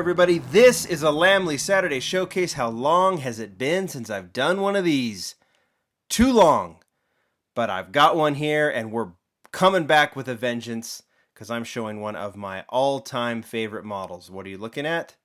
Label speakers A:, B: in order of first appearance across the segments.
A: everybody. This is a Lamley Saturday Showcase. How long has it been since I've done one of these? Too long. But I've got one here, and we're coming back with a vengeance because I'm showing one of my all-time favorite models. What are you looking at?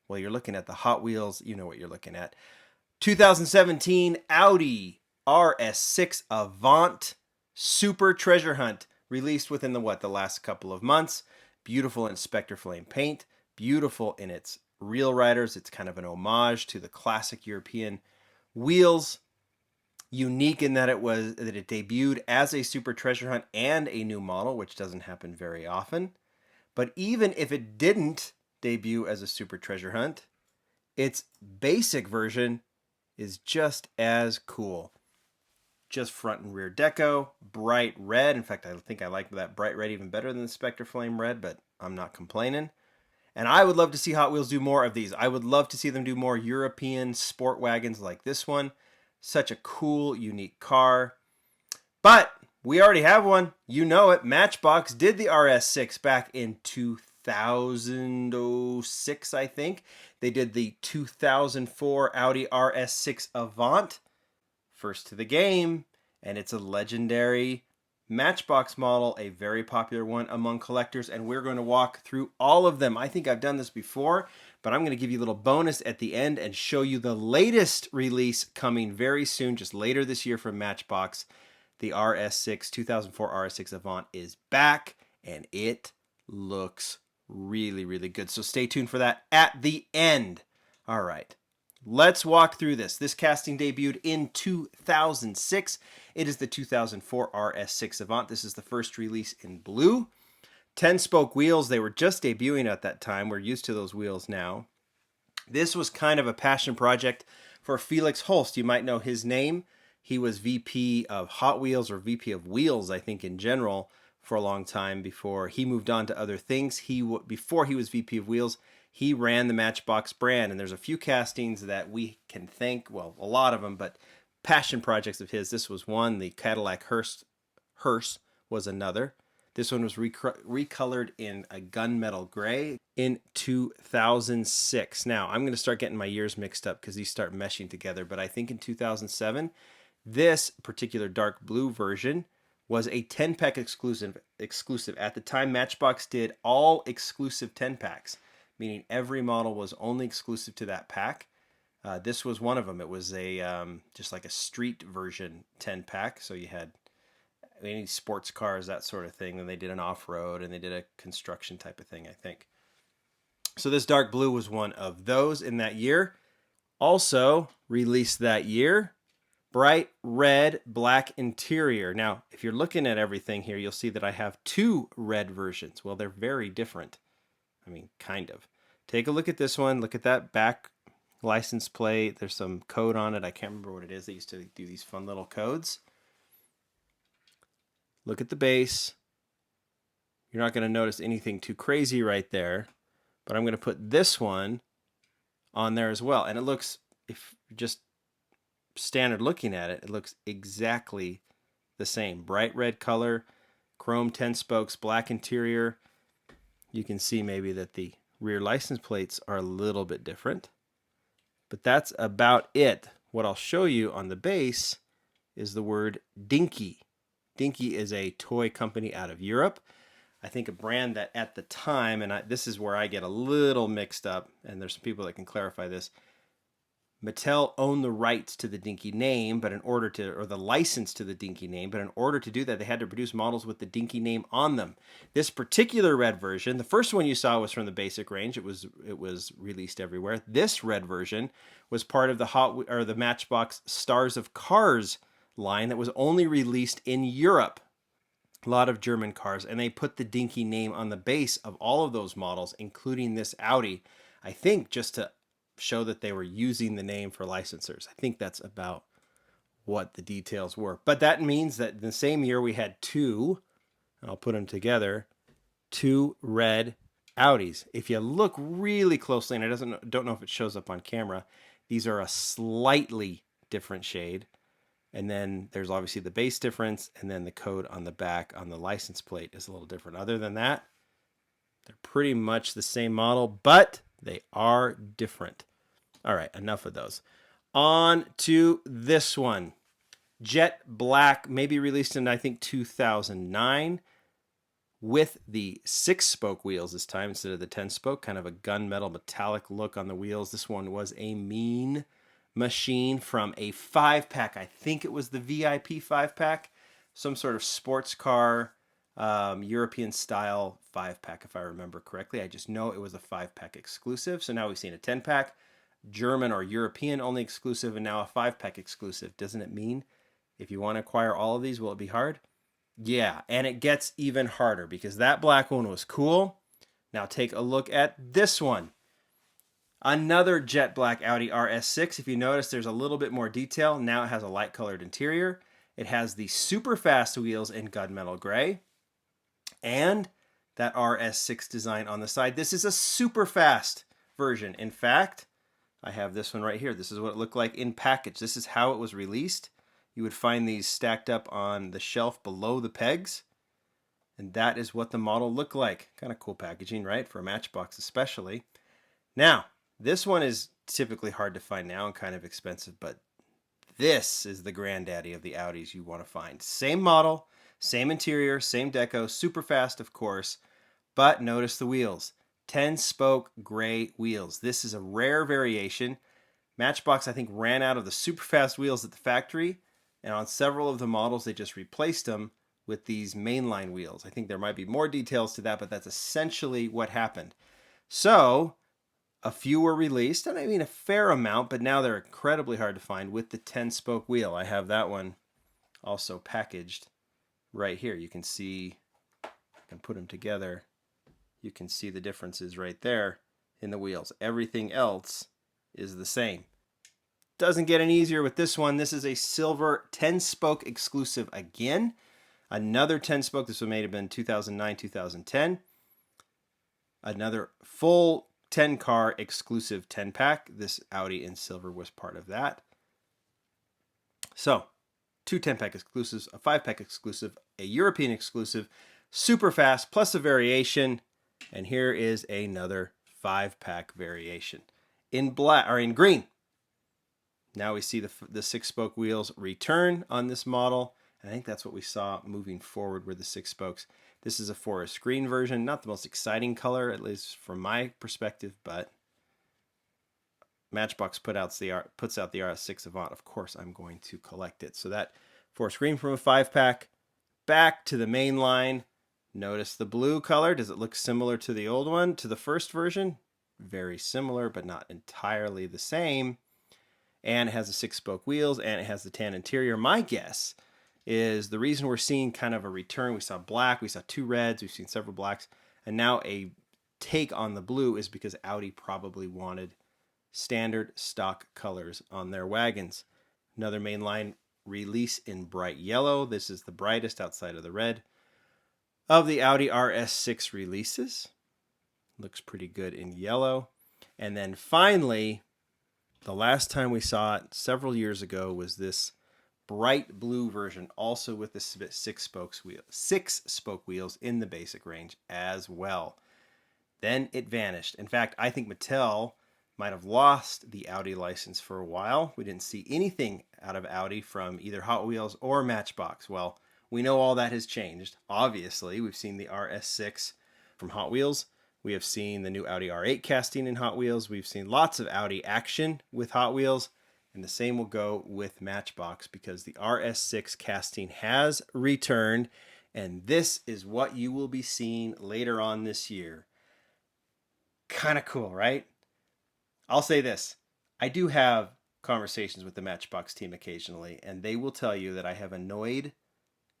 A: Well, you're looking at the Hot Wheels. You know what you're looking at. 2017 Audi RS6 Avant Super Treasure Hunt, released within the last couple of months. Beautiful in Spectre Flame paint. Beautiful in its real riders. It's kind of an homage to the classic European wheels. Unique in that it debuted as a Super Treasure Hunt and a new model, which doesn't happen very often. But even if it didn't debut as a Super Treasure Hunt, its basic version is just as cool. Just front and rear deco, bright red. In fact, I think I like that bright red even better than the Spectre Flame red, but I'm not complaining. And I would love to see Hot Wheels do more of these. I would love to see them do more European sport wagons like this one. Such a cool, unique car. But we already have one. You know it. Matchbox did the RS6 back in 2006, I think. They did the 2004 Audi RS6 Avant. First to the game. And it's a legendary Matchbox model, a very popular one among collectors, and we're going to walk through all of them. I think I've done this before, but I'm going to give you a little bonus at the end and show you the latest release coming very soon, just later this year from Matchbox. The RS6, 2004 RS6 Avant is back, and it looks really, really good. So stay tuned for that at the end. All right. Let's walk through this. This casting debuted in 2006. It is the 2004 RS6 Avant. This is the first release in blue. 10-spoke wheels. They were just debuting at that time. We're used to those wheels now. This was kind of a passion project for Felix Holst. You might know his name. He was VP of Hot Wheels, or VP of Wheels, I think, in general, for a long time before he moved on to other things. Before he was VP of Wheels, he ran the Matchbox brand, and there's a few castings that we can thank, well, a lot of them, but passion projects of his. This was one. The Cadillac hearse was another. This one was recolored in a gunmetal gray in 2006. Now, I'm going to start getting my years mixed up because these start meshing together, but I think in 2007, this particular dark blue version was a 10-pack exclusive. At the time, Matchbox did all exclusive 10-packs. Meaning every model was only exclusive to that pack. This was one of them. It was a just like a street version 10-pack. So you had any sports cars, that sort of thing. Then they did an off-road, and they did a construction type of thing, I think. So this dark blue was one of those in that year. Also released that year, bright red, black interior. Now, if you're looking at everything here, you'll see that I have two red versions. Well, they're very different. I mean, kind of. Take a look at this one. Look at that back license plate. There's some code on it. I can't remember what it is. They used to do these fun little codes. Look at the base. You're not going to notice anything too crazy right there. But I'm going to put this one on there as well. And it looks, if you're just standard looking at it, it looks exactly the same. Bright red color, chrome 10 spokes, black interior. You can see maybe that the rear license plates are a little bit different, but that's about it. What I'll show you on the base is the word Dinky. Dinky is a toy company out of Europe. I think a brand that at the time, and this is where I get a little mixed up, and there's some people that can clarify this. Mattel owned the rights to the Dinky name, but or the license to the Dinky name, but in order to do that, they had to produce models with the Dinky name on them. This particular red version, the first one you saw was from the basic range. It was released everywhere. This red version was part of the Matchbox Stars of Cars line that was only released in Europe. A lot of German cars, and they put the Dinky name on the base of all of those models, including this Audi, I think just to show that they were using the name for licensors. I think that's about what the details were. But that means that in the same year we had two, I'll put them together, two red Audis. If you look really closely, and I don't know if it shows up on camera, these are a slightly different shade. And then there's obviously the base difference, and then the code on the back on the license plate is a little different. Other than that, they're pretty much the same model, but They are different. All right, enough of those. On to this one. Jet black, maybe released in, I think, 2009, with the 6-spoke wheels this time instead of the 10-spoke. Kind of a gunmetal metallic look on the wheels. This one was a mean machine from a 5-pack. I think it was the VIP 5-pack. Some sort of sports car, European style 5-pack, if I remember correctly. I just know it was a 5-pack exclusive. So now we've seen a 10-pack, German or European only exclusive, and now a 5-pack exclusive. Doesn't it mean if you want to acquire all of these, will it be hard? Yeah, and it gets even harder because that black one was cool. Now take a look at this one. Another jet black Audi RS6. If you notice, there's a little bit more detail. Now it has a light colored interior. It has the super fast wheels in gunmetal gray and that RS6 design on the side. This is a super fast version. In fact, I have this one right here. This is what it looked like in package. This is how it was released. You would find these stacked up on the shelf below the pegs. And that is what the model looked like. Kind of cool packaging, right? For a Matchbox especially. Now, this one is typically hard to find now and kind of expensive, but this is the granddaddy of the Audis you want to find. Same model, same interior, same deco, super fast, of course, but notice the wheels. 10-spoke gray wheels. This is a rare variation. Matchbox, I think, ran out of the super fast wheels at the factory, and on several of the models, they just replaced them with these mainline wheels. I think there might be more details to that, but that's essentially what happened. So, a few were released, and I mean a fair amount, but now they're incredibly hard to find with the 10-spoke wheel. I have that one also packaged right here. You can see, I can put them together. You can see the differences right there in the wheels. Everything else is the same. Doesn't get any easier with this one. This is a silver 10-spoke exclusive again. Another 10-spoke. This one may have been 2009, 2010. Another full 10-car exclusive 10-pack. This Audi in silver was part of that. So, 2 10-pack exclusives, a 5-pack exclusive, a European exclusive, super fast, plus a variation. And here is another 5-pack variation in black or in green. Now we see the 6-spoke wheels return on this model. And I think that's what we saw moving forward with the 6 spokes. This is a forest green version. Not the most exciting color, at least from my perspective, but Matchbox puts out the RS6 Avant. Of course, I'm going to collect it. So that forest green from a 5-pack. Back to the main line. Notice the blue color. Does it look similar to the old one, to the first version? Very similar, but not entirely the same. And it has the 6-spoke wheels, and it has the tan interior. My guess is the reason we're seeing kind of a return. We saw black, we saw 2 reds, we've seen several blacks, and now a take on the blue is because Audi probably wanted standard stock colors on their wagons. Another mainline release in bright yellow. This is the brightest outside of the red of the Audi RS6 releases. Looks pretty good in yellow. And then finally, the last time we saw it several years ago was this bright blue version, also with the 6-spoke wheels in the basic range as well. Then it vanished. In fact, I think Mattel might have lost the Audi license for a while. We didn't see anything out of Audi from either Hot Wheels or Matchbox. Well, we know all that has changed. Obviously, we've seen the RS6 from Hot Wheels. We have seen the new Audi R8 casting in Hot Wheels. We've seen lots of Audi action with Hot Wheels. And the same will go with Matchbox because the RS6 casting has returned. And this is what you will be seeing later on this year. Kind of cool, right? I'll say this. I do have conversations with the Matchbox team occasionally, and they will tell you that I have annoyed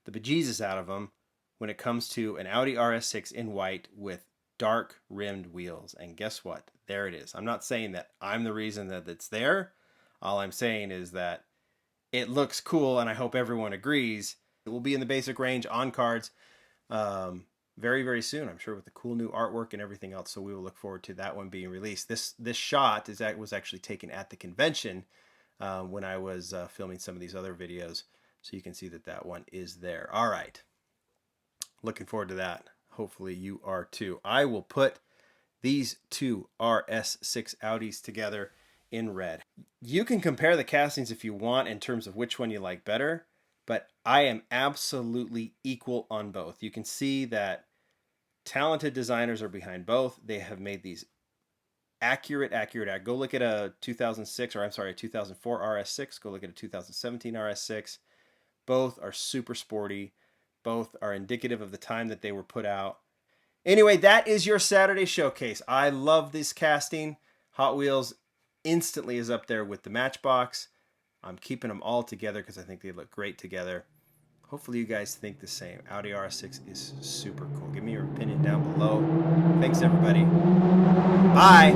A: the bejesus out of them when it comes to an Audi RS6 in white with dark rimmed wheels. And guess what? There it is. I'm not saying that I'm the reason that it's there. All I'm saying is that it looks cool, and I hope everyone agrees. It will be in the basic range on cards very, very soon, I'm sure, with the cool new artwork and everything else. So we will look forward to that one being released. This shot was actually taken at the convention when I was filming some of these other videos. So you can see that one is there. All right. Looking forward to that. Hopefully you are too. I will put these two RS6 Audis together in red. You can compare the castings if you want in terms of which one you like better, but I am absolutely equal on both. You can see that talented designers are behind both. They have made these accurate. Go look at a 2006, or I'm sorry, a 2004 RS6. Go look at a 2017 RS6. Both are super sporty. Both are indicative of the time that they were put out. Anyway, that is your Saturday showcase. I love this casting. Hot Wheels instantly is up there with the Matchbox. I'm keeping them all together because I think they look great together. Hopefully you guys think the same. Audi RS6 is super cool. Give me your opinion down below. Thanks, everybody. Bye.